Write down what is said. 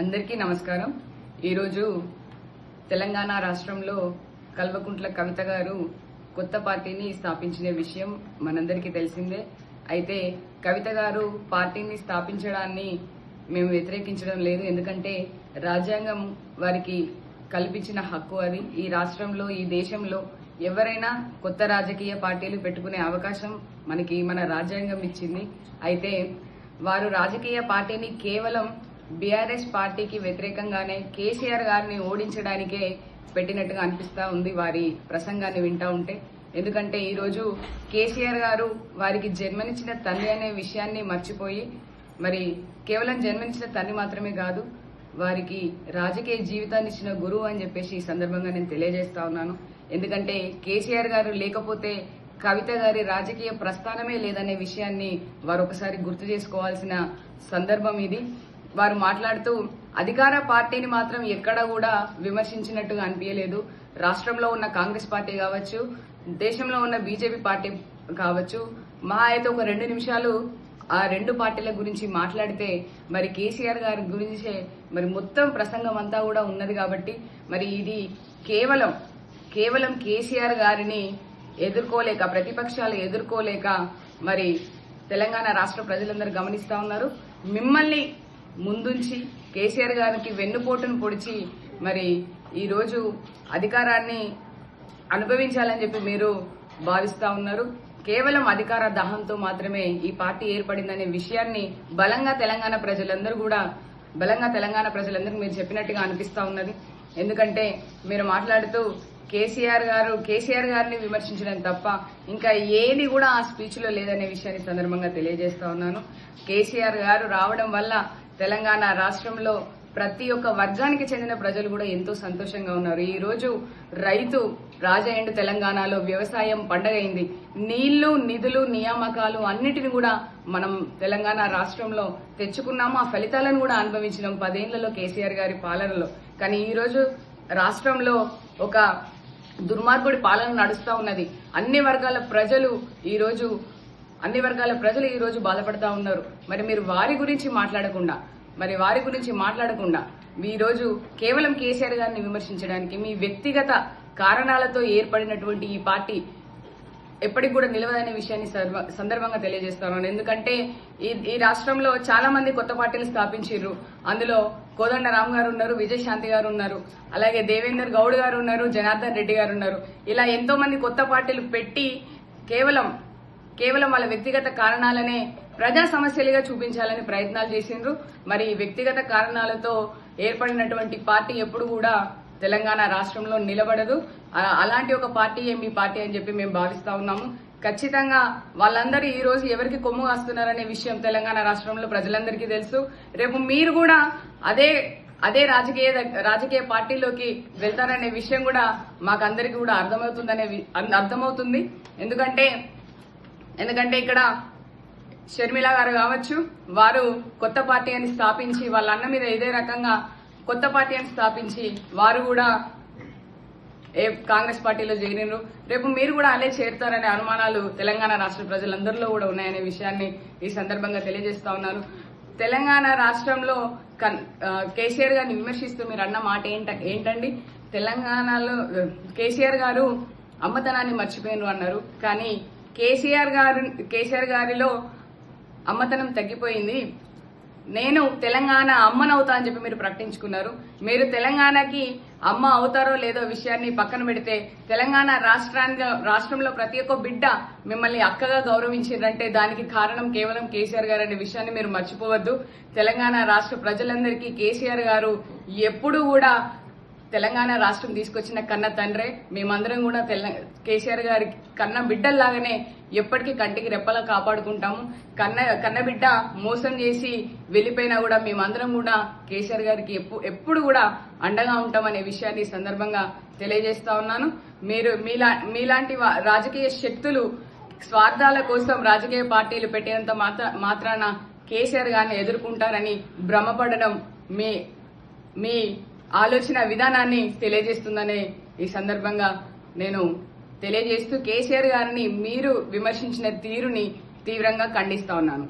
అందరికీ నమస్కారం. ఈరోజు తెలంగాణ రాష్ట్రంలో కల్వకుంట్ల కవిత గారు కొత్త పార్టీని స్థాపించిన విషయం మనందరికీ తెలిసిందే. అయితే కవిత గారు పార్టీని స్థాపించడాన్ని మేము వ్యతిరేకించడం లేదు. ఎందుకంటే రాజ్యాంగం వారికి కల్పించిన హక్కు అది. ఈ రాష్ట్రంలో, ఈ దేశంలో ఎవరైనా కొత్త రాజకీయ పార్టీలు పెట్టుకునే అవకాశం మన రాజ్యాంగం ఇచ్చింది. అయితే వారు రాజకీయ పార్టీని కేవలం బీఆర్ఎస్ పార్టీకి వ్యతిరేకంగానే కేసీఆర్ గారిని ఓడించడానికే పెట్టినట్టుగా అనిపిస్తా ఉంది వారి ప్రసంగాన్ని వింటా ఉంటే. ఎందుకంటే ఈరోజు కేసీఆర్ గారు వారికి జన్మనిచ్చిన తండ్రి అనే విషయాన్ని మర్చిపోయి, మరి కేవలం జన్మనిచ్చిన తండ్రి మాత్రమే కాదు, వారికి రాజకీయ జీవితాన్ని ఇచ్చిన గురువు అని చెప్పేసి ఈ సందర్భంగా నేను తెలియజేస్తా ఉన్నాను. ఎందుకంటే కేసీఆర్ గారు లేకపోతే కవిత గారి రాజకీయ ప్రస్థానమే లేదనే విషయాన్ని వారు ఒకసారి గుర్తు చేసుకోవాల్సిన సందర్భం ఇది. వారు మాట్లాడుతూ అధికార పార్టీని మాత్రం ఎక్కడా కూడా విమర్శించినట్టుగా అనిపించలేదు. రాష్ట్రంలో ఉన్న కాంగ్రెస్ పార్టీ కావచ్చు, దేశంలో ఉన్న బీజేపీ పార్టీ కావచ్చు, మహా అయితే ఒక 2 నిమిషాలు ఆ 2 పార్టీల గురించి మాట్లాడితే మరి కేసీఆర్ గారి గురించే మరి మొత్తం ప్రసంగం అంతా కూడా ఉన్నది. కాబట్టి మరి ఇది కేవలం కేసీఆర్ గారిని ఎదుర్కోలేక, ప్రతిపక్షాలు ఎదుర్కోలేక మరి తెలంగాణ రాష్ట్ర ప్రజలందరూ గమనిస్తా ఉన్నారు. మిమ్మల్ని ముందుంచి కేసీఆర్ గారికి వెన్నుపోటును పొడిచి మరి ఈరోజు అధికారాన్ని అనుభవించాలని చెప్పి మీరు భావిస్తా ఉన్నారు. కేవలం అధికార దాహంతో మాత్రమే ఈ పార్టీ ఏర్పడిందనే విషయాన్ని బలంగా తెలంగాణ ప్రజలందరికీ మీరు చెప్పినట్టుగా అనిపిస్తా ఉన్నది. ఎందుకంటే మీరు మాట్లాడుతూ కేసీఆర్ గారిని విమర్శించడం తప్ప ఇంకా ఏది కూడా ఆ స్పీచ్ లో లేదనే విషయాన్ని సందర్భంగా తెలియజేస్తా ఉన్నాను. కేసీఆర్ గారు రావడం వల్ల తెలంగాణ రాష్ట్రంలో ప్రతి ఒక్క వర్గానికి చెందిన ప్రజలు కూడా ఎంతో సంతోషంగా ఉన్నారు. ఈ రోజు రైతు రాజయ్యండు తెలంగాణలో వ్యవసాయం పండగైంది. నీళ్లు, నిధులు, నియామకాలు అన్నిటిని కూడా మనం తెలంగాణ రాష్ట్రంలో తెచ్చుకున్నాము. ఆ ఫలితాలను కూడా అనుభవించినాం 10 ఏళ్లలో కేసీఆర్ గారి పాలనలో. కానీ ఈ రోజు రాష్ట్రంలో ఒక దుర్మార్గుడి పాలన నడుస్తా ఉన్నది. అన్ని వర్గాల ప్రజలు ఈ రోజు బాధపడతా ఉన్నారు. మరి మీరు వారి గురించి మాట్లాడకుండా ఈ రోజు కేవలం కేసీఆర్ గారిని విమర్శించడానికి మీ వ్యక్తిగత కారణాలతో ఏర్పడినటువంటి ఈ పార్టీ ఎప్పటికి కూడా నిలవదనే విషయాన్ని సందర్భంగా తెలియజేస్తున్నాను. ఎందుకంటే ఈ రాష్ట్రంలో చాలా మంది కొత్త పార్టీలు స్థాపించారు. అందులో కోదండరామ్ గారు ఉన్నారు, విజయశాంతి గారు ఉన్నారు, అలాగే దేవేందర్ గౌడ్ గారు ఉన్నారు, జనార్దన్ రెడ్డి గారు ఉన్నారు. ఇలా ఎంతో మంది కొత్త పార్టీలు పెట్టి కేవలం వాళ్ళ వ్యక్తిగత కారణాలనే ప్రజా సమస్యలుగా చూపించాలని ప్రయత్నాలు చేసిండ్రు. మరి వ్యక్తిగత కారణాలతో ఏర్పడినటువంటి పార్టీ ఎప్పుడు కూడా తెలంగాణ రాష్ట్రంలో నిలబడదు. అలాంటి ఒక పార్టీయే మీ పార్టీ అని చెప్పి మేము భావిస్తా ఉన్నాము. ఖచ్చితంగా వాళ్ళందరూ ఈ రోజు ఎవరికి కొమ్ము కాస్తున్నారనే విషయం తెలంగాణ రాష్ట్రంలో ప్రజలందరికీ తెలుసు. రేపు మీరు కూడా అదే రాజకీయ పార్టీలోకి వెళ్తారనే విషయం కూడా మాకందరికీ కూడా అర్థమవుతుంది. ఎందుకంటే ఇక్కడ షర్మిల గారు కావచ్చు, వారు కొత్త పార్టీ అని స్థాపించి వాళ్ళ అన్న మీద ఇదే రకంగా కొత్త పార్టీ అని స్థాపించి వారు కూడా కాంగ్రెస్ పార్టీలో చేరినారు. రేపు మీరు కూడా అలే చేరుతారనే అనుమానాలు తెలంగాణ రాష్ట్ర ప్రజలందరిలో కూడా ఉన్నాయనే విషయాన్ని ఈ సందర్భంగా తెలియజేస్తా ఉన్నాను. తెలంగాణ రాష్ట్రంలో కేసీఆర్ గారిని విమర్శిస్తూ మీరు అన్న మాట ఏంటండి? తెలంగాణలో కేసీఆర్ గారు అమ్మతనాన్ని మర్చిపోయినారు అన్నారు. కానీ కేసీఆర్ గారిలో అమ్మతనం తగ్గిపోయింది. నేను తెలంగాణ అమ్మనవుతా అని చెప్పి మీరు ప్రకటించుకున్నారు. మీరు తెలంగాణకి అమ్మ అవుతారో లేదో విషయాన్ని పక్కన పెడితే తెలంగాణ రాష్ట్రంలో ప్రతి ఒక్క బిడ్డ మిమ్మల్ని అక్కగా గౌరవించారంటే దానికి కారణం కేవలం కేసీఆర్ గారు అనే విషయాన్ని మీరు మర్చిపోవద్దు. తెలంగాణ రాష్ట్ర ప్రజలందరికీ కేసీఆర్ గారు ఎప్పుడూ కూడా తెలంగాణ రాష్ట్రం తీసుకొచ్చిన కన్న తండ్రే. మేమందరం కూడా కేసీఆర్ గారి కన్న బిడ్డల్లాగానే ఎప్పటికీ కంటికి రెప్పలా కాపాడుకుంటాము. కన్న బిడ్డ మోసం చేసి వెళ్ళిపోయినా కూడా మేమందరం కూడా కేసీఆర్ గారికి ఎప్పుడు కూడా అండగా ఉంటామనే విషయాన్ని సందర్భంగా తెలియజేస్తా ఉన్నాను. మీలాంటి రాజకీయ శక్తులు స్వార్థాల కోసం రాజకీయ పార్టీలు పెట్టినంత మాత్రాన కేసీఆర్ గారిని ఎదుర్కొంటారని భ్రమపడడం మీ ఆలోచన విధానాన్ని తెలియజేస్తుందనే ఈ సందర్భంగా నేను తెలియజేస్తూ కేసీఆర్ గారిని మీరు విమర్శించిన తీరుని తీవ్రంగా ఖండిస్తా ఉన్నాను.